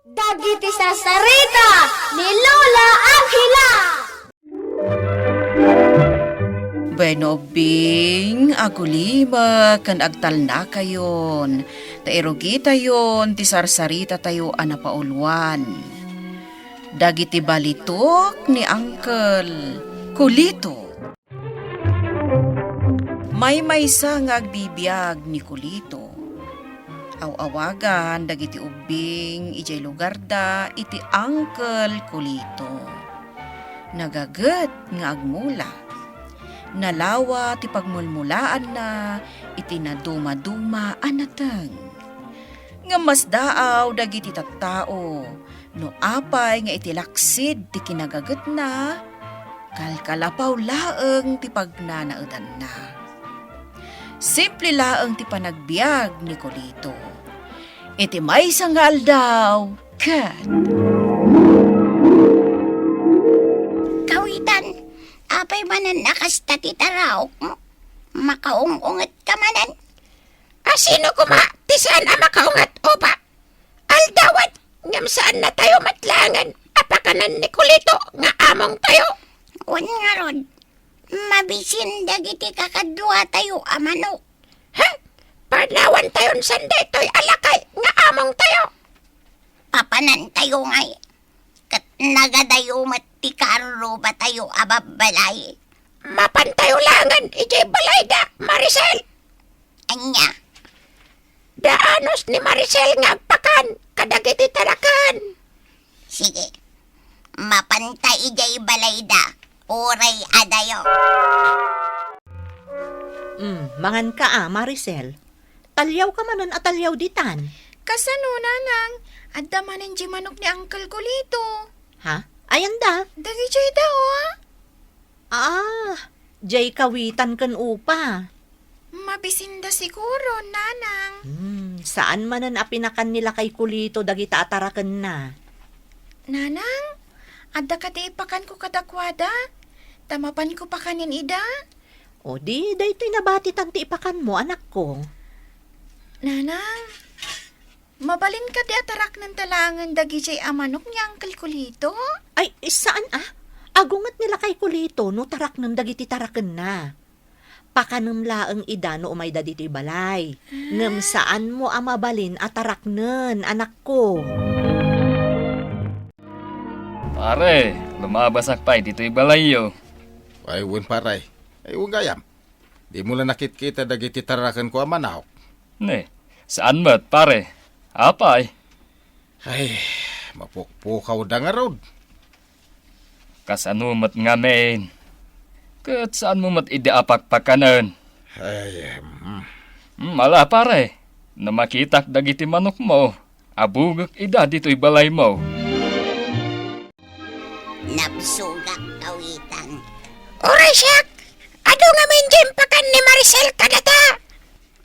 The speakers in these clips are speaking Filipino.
Dagiti sasarita ni Lola Angela. Bueno, Bing, agulima, kan agtal na kayon. Tairugi tayon, ti sarsarita tayo anapaulwan. Dagiti balitok ni Uncle Kulito. May maysa nga agbibiyag ni Kulito. Awagan dagiti ubing ijay lugar da iti Uncle Kulito. Nagaget nga agmula. Nalawa ti pagmulmulaan na iti naduma-duma anateng. Nga mas daaw dagiti tattao no apay nga iti laksid ti kinagaget na kalkalapaw laeng ti pagnanaedan na. Simple laeng ti panagbiag ni Kulito. Iti may sangal daw, kat. Kawitan, apay manan nakasta ti taraok mo. Makaungungat ka manan. Sino kuma? Ti saan a makaungat o ba? Aldawat, ngam saan na tayo matlangan. Apakanan ni Kulito nga among tayo. Wan nga rod. Mabisin dagiti kakadwa tayo amano. Ha? Panawan tayon sanda to'y alakay nga among tayo. Papanan tayo ngay. Kat nagadayo mati karo ba tayo ababalay. Mapan tayo langan ijay balay da, Maricel. Anya? Daanos ni Maricel nga pakan kadagiti tarakan. Sige. Mapantay ijay balay da. Oray adayo. Mangan ka Maricel. Talyaw ka manan at talyaw ditan. Kasano, nanang? Adda manan di manok ni Uncle Kulito. Ha? Ayan da. Dagi jay daw, Jay kawitan kan upa. Mabisinda siguro, nanang. Saan manan apinakan nila kay Kulito dagita ataraken na? Nanang, adda ka di ipakan ko kadakwada. Tamapan ko pa kanin ida. O di, daytoy nabati tanti ipakan mo, anak ko. Nanang, mabalin ka di atarak ng talangan dagi jay amanok ni Uncle Kulito. Ay, saan Agungat nila kay Kulito no tarak ng dagiti taraken na. Pakanam laeng ida no umay daditi balay. Ngem saan mo amabalin at taraknen, anak ko. Pare, lumabasak pa dito'y balayo. Ay, wun paray. Ay, wun gayam. Di mo lang nakit-kita dagiti tarakan ko amanaw. Ne, saan mo't pare? Apay? Ay, mapukpukaw da nga rod. Kasano mo't nga main? Kat saan mo mo't ideapakpakanan? Ay, Mala pare, na makitak dagiti manok mo. Abugak ida dito'y balay mo. Napsuga kawitan. Oray siyak! Ado nga menjem pakan ni Maricel kadata!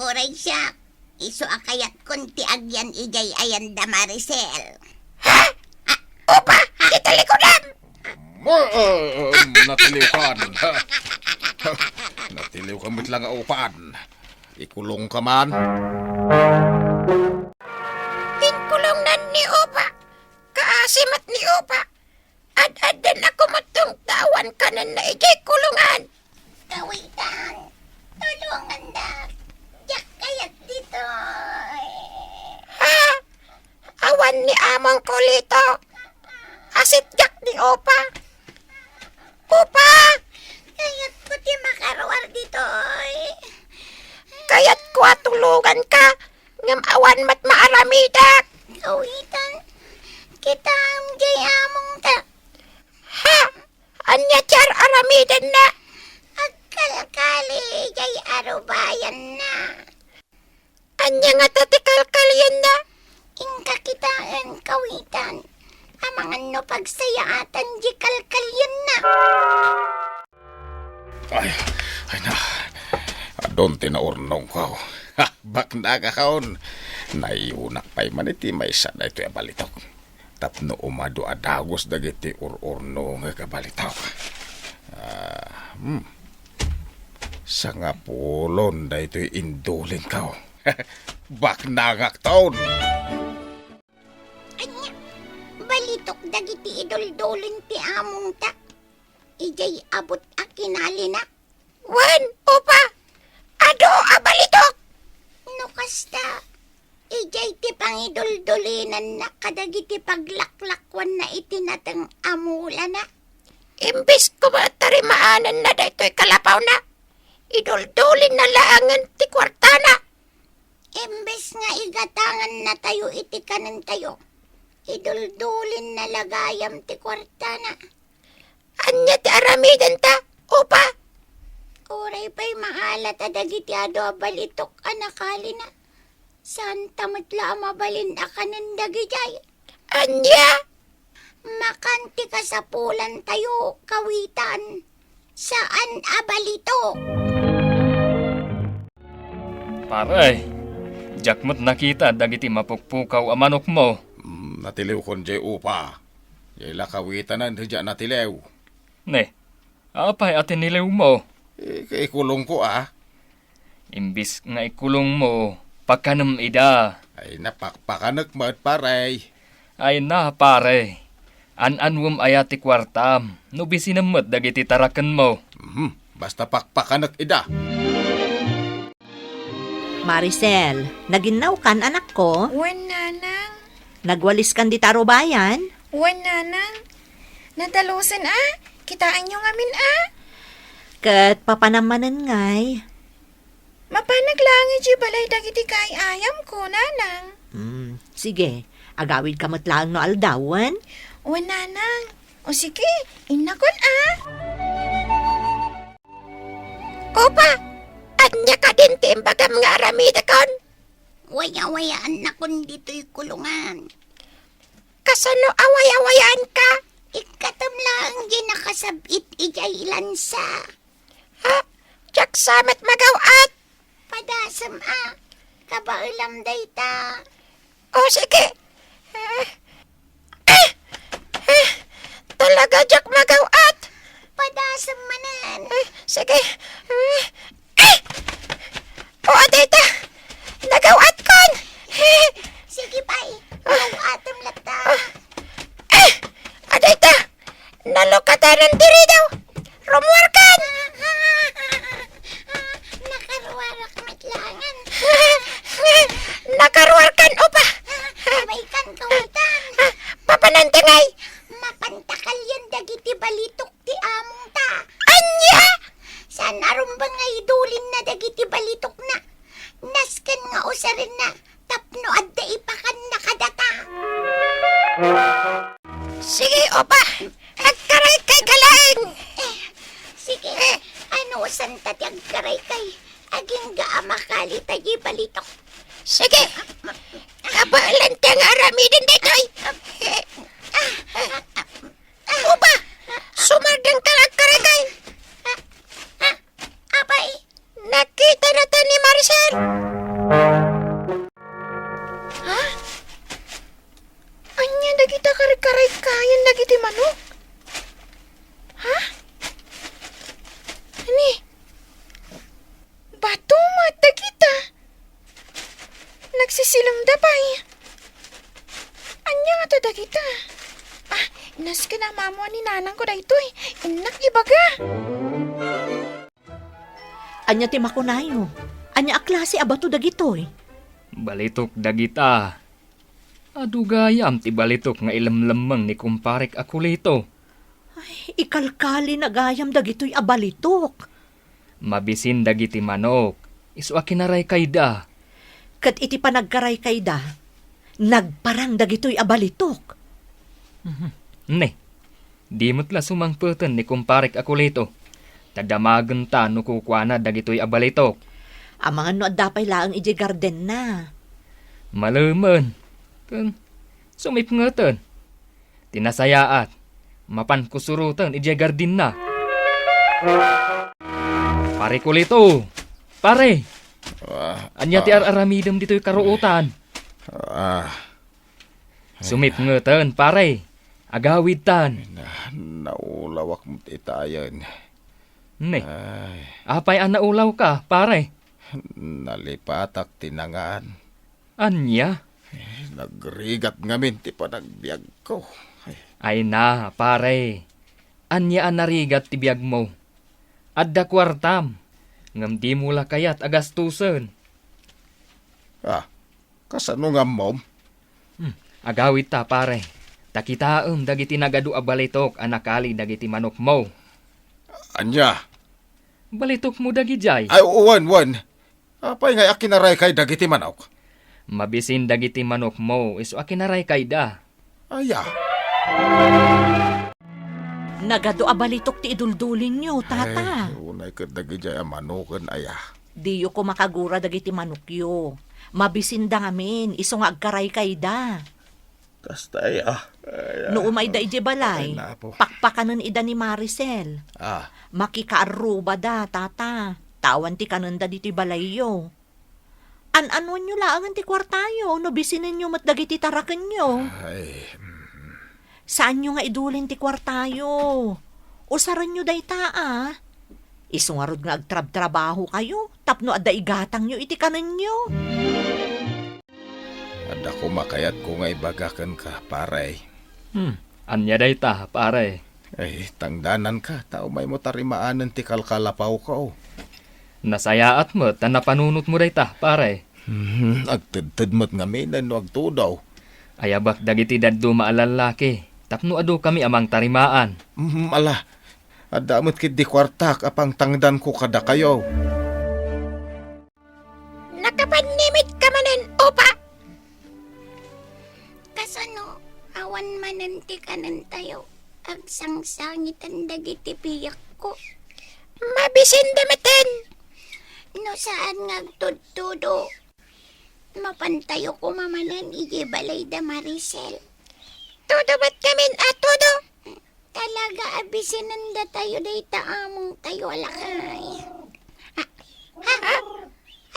Oray siyak! Iso akayat kunti agyan ijay ayan da Maricel. Ha? Opa! Kita likodam! Natiliw kan. Natiliw kamit lang upan. Ikulong ka man. Inkulong nan ni Opa. Kaasimat ni Opa. Ad-adan ako matong tawan kanan na ijay kulungan. Kawitan. Tulungan na. Yak kayat dito. Ha? Awan ni Amang Kulito. Asit yak ni Opa. Opa! Kayat ko di makarawar dito. Kayat ko atulungan ka. Ngam awan mat maaramidak. Kawitan. Kita ang jayamong ta. Ha? Anya char aramidan na. Agkalkali jay arubayan na. Anya nga tatikalkalyan na. Ingka kita ang kawitan. Amangan no pagsayaatan di kalkalyan na. Ay na. Adon tinaurnong ko. Ha, bak na kakaon. Naiunak pa'y maniti may sana ito yung balitok. Tapno umado adagos dagiti urno nga kabalitok. Sa nga pulon da ito'y indulin ka. Bak nagak taon. Anya, balitok dagiti idol-dolin ti among ta. Ijay abot a kinali na. Wan, opa! Ado a balitok! No kasta, ijay ti pangidol-dolinan na kadagiti paglaklakwan na itinatang amula na. Imbis ko matarimaanan na daytoy kalapaw na. Idol-dolin na laangan ti kwartana. Imbes nga igatangan na tayo iti kanan tayo. Idol-dolin na lagayam ti kwartana. Anya ti aramidan ta, opa? Uray pa'y maalat adagiti ado balitok anakali na. Saan tamatla mabalin akanan dagijay? Anya? Makanti ka sa pulan tayo, kawitan. Saan abalito? Pare, jakmat nakita dagiti mapukpukaw a manok mo. Natiliw kon jay upa. Jay lakawitanan hidya natiliw. Ne, apay atin nilew mo. Kaikulong ko Imbis nga ikulong mo, pagkanam ida. Ay napakpakanak mat paray. Ay na pare, an-anwam ayati kwartam, no bisinamot dagiti tarakan mo. Basta pakpakanak ida. Maricel, naginaw kan anak ko? Wan, nanang. Nagwalis kan di taro bayan? Wan, nanang. Nadalusan kitaan nyo ngamin Kat papanamanan ngay. Mapanaglangi di balay dagiti kay ayam ko, nanang. Sige, agawid ka matlaang no aldawan. Wan, nanang. O sige, inakon Opa, anya ka din timbagam nga aramida kon? Waya-wayaan na kon dito'y kulungan. Kasano awaya-wayaan ka? Ikatam lang ginakasabit ijay lansa. Ha? Jak samet magawat? Padasam kabailam dayta. O sige. Talaga jak magawat? Padasam manan. Sige. O dayta. Nagawat kon. Sige bay. Magawatam lata. Adayta. Nalokatanan diri daw. Rumuarkan. Nakaruarak matlangan. Nakaruarkan opa. Abaikan kawitan. Papanantangay. Mapantakal yan dagiti balitok ti among ta. Anya? San arumbang nga idulin na dagiti balitok na. Naskan nga usarin na. Tapno adda ipakan nakadata. Sige, opa. Agkaray kay kalaing. Sige. Ano san tati agkaray kay? Aging gaamakali tayo balitok. Sige. Kabalan tiyang aramidin ditoy. Opa. Sumardang talagkaray kay. Abay. Nakita na ta ni Maricel. Anya dagita karay kayan dagiti manok. Ha? Ani? Bato mata kita. Nagsisilang dabay. Anya nga to dagita. Inas ka na mamo ni nanang ko daytoy. Inak ibaga. Anya ti makunayo. Anya a klase abato dagitoy. Balitok dagita. Adugayam ti balitok nga ilamlamang ni kumparek akulito. Ikalkali na gayam dagitoy abalitok. Mabisin dagiti manok. Iswa kinaray kayda. Kat iti panagkaray kayda, nagparang dagitoy abalitok. Ne, di mo't la sumangputan ni kumparek akulito. Tadamagan ta no kukwana dagitoy abalitok. Amangan no adapay laang iji garden na. Malaman. Sumipngatan. Tinasayaat. Mapan kusurutan ijay gardin na. Pare kulito. Pare. Anya ti aramidam dito'y karuutan. Sumipngatan, pare. Agawid tan. Naulawak mo itayan. Ne. Apay ang naulaw ka, pare. Nalipatak tinangan. Anya? Nagrigat ngamin ti pa nagbiag ko. Ay na, pare. Anya ang narigat ti biyag mo. Adda kwartam. Ngam di mula kayat agastusan. Kasano nga mom? Agawit ta, pare. Takitaem dagiti nagadu a balitok anakali dagiti manok mo. Anya? Balitok mo dagijay. Ay, wan. Apay nga akinaray kay dagiti manok. Mabisin dagiti manok mo, iso akinaray kay da. Aya. Nagado abalitok ti iduldulin nyo, tata. Ay, unay ka dagijay ang manokan, aya. Diyo ko makagura dagiti manukyo. Mabisin da ngamin, iso nga agkaray kay da. Kasta, aya. No umay da ije balay, Ay, napo. pakpakanan ida ni Maricel. Makikaaruba da, tata. Tawan ti kananda diti balayo. An-anuan nyo laangan ti kwartayo, no bisinin nyo matdagiti tarakan nyo. Ay, Saan nyo nga idulin ti kwartayo? Usaran nyo day taa. Isungarod nga agtrab-trabaho kayo, tapno adda igatang nyo iti kanan nyo. ada ko makayat ko nga ibagakan ka, paray. Anya day ta, pare. Ay, tangdanan ka. Tao may mo tarimaanan ti kalkalapaw ka, oh. Nasayaat mo, tan napanunot mo day ta, pare. Agtid-tid mo't ngaminan no agtudaw. Ayabak dagiti daddo maalalaki. Tapno adu kami amang tarimaan. Ala, adamot kit di kwartak apang tangdan ko kada kayo. Nakapanimit ka manan, opa! Kasano, awan mananti kanan tayo. Agsangsangitan dagiti piyak ko. Mabisin damaten! No saan ngagtudtudo? Mapantayo ko mamanan ije balay da Maricel. Todo ba't kamin todo? Talaga abisinan da tayo day taamong tayo alakay.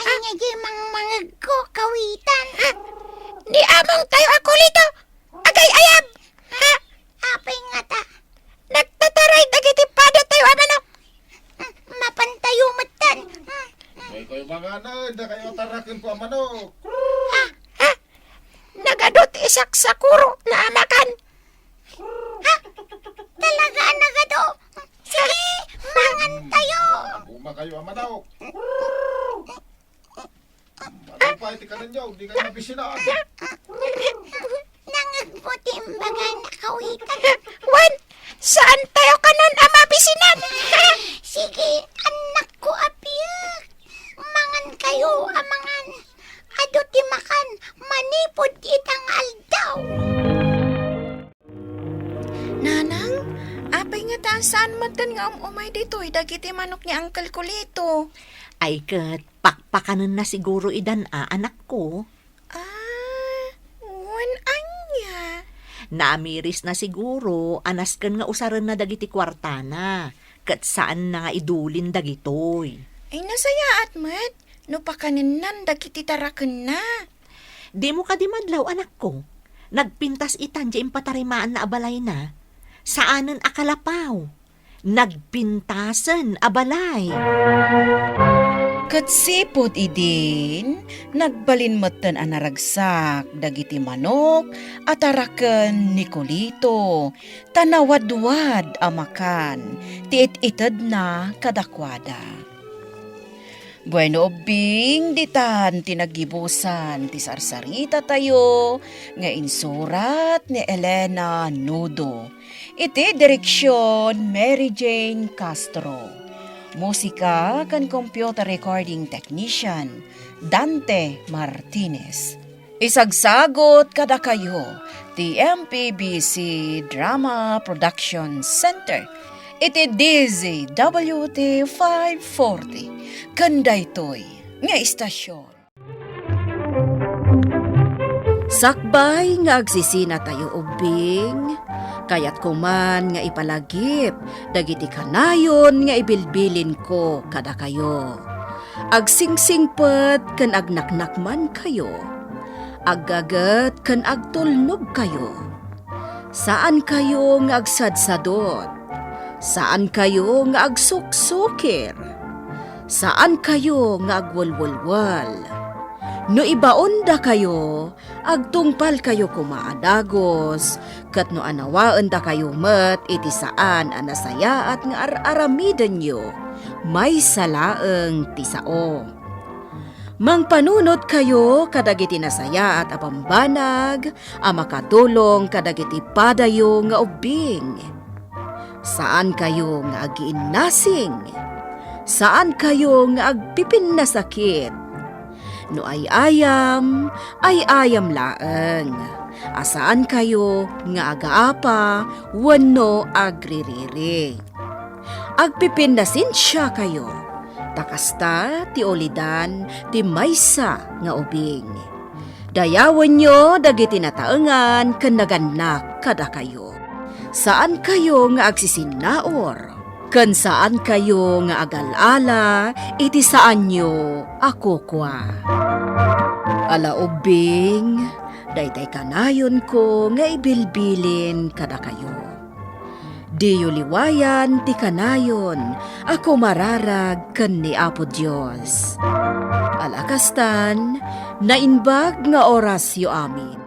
Anya di mangmangag ko kawitan. Di among tayo ako lito. Agay ayab. Apay nga ta. Nagtataray dagiti pada tayo amano. Mapantayo matan. May ko'y mga na kayo tarakin ko ang manok. Nagadot isak sakuro na amakan. Talaga nagado. Sige, mangan tayo. Buma kayo ang manok. Malupay ti kanan nyo, di kayo mabisinaan. Nangagputim baga nakawitan. Wan, saan tayo kanon amabisinan? Sige, anak ko apiyak. Mangan kayo, amangan. Ado ti makan, manipod itang aldaw. Nanang, apay nga taan saan matan nga umay dito'y dagiti manok ni Uncle Kulito. Ay kat, pakpakanan na siguro idan anak ko. Wan anya. Naamiris na siguro, anaskan nga usaran na dagiti kwartana. Kat saan na nga idulin dagitoy. Ay nasayaat mat, no pakaninan dagiti taraken na. Di mo ka di madlaw, anak ko. Nagpintas itan di impatarimaan na abalay na. Saanan akalapaw? Nagpintasan abalay. Katsipot idin, nagbalin matan ang naragsak, dagiti manok, ataraken ni Kulito, tanawadwad amakan, tiit-itad na kadakwada. Bueno, bing, ditan tinagibusan, ti sarsarita tayo, nga insurat ni Elena Nudo. Iti direksyon Mary Jane Castro. Musika kan computer recording technician Dante Martinez. Isagsagot kada kayo ti MPBC Drama Production Center. Iti DZWT 540 Kandaytoy nga istasyon. Sakbay nga agsisina tayo ubing, kayat kuman nga ipalagip, dagiti kanayon nga ibilbilin ko kada kayo. Agsingsingpet kan agnaknakman kayo, aggagat kan agtulnog kayo. Saan kayo nga agsadsadot? Saan kayo nga agsuksukir? Saan kayo nga agwalwalwal? No ibaon da kayo, agtungpal kayo kumaadagos, kat no anawaan da kayo met iti saan anasaya at nga aramidan nyo, may salaeng tisao. Mangpanunot kayo kadagiti nasaya at apambanag, makatulong kadagiti padayo nga ubing. Saan kayo nga agiinnasing? Saan kayo nga agpipin na sakit? No ay ayam laeng. Asaan kayo nga agaapa, wano agririri. Agpipin na sinsya kayo. Takasta ti olidan ti maysa nga ubing. Dayawan nyo dagiti nataengan ken naganak kada kayo. Saan kayo nga agsisinaor? Ken saan kayo nga agalala, iti saan nyo ako kwa. Ala ubing, daytay kanayon ko nga ibilbilin kada kayo. Diyo liwayan ti kanayon, ako mararag ken ni Apo Dios. Alakastan, nainbag nga orasyo amin.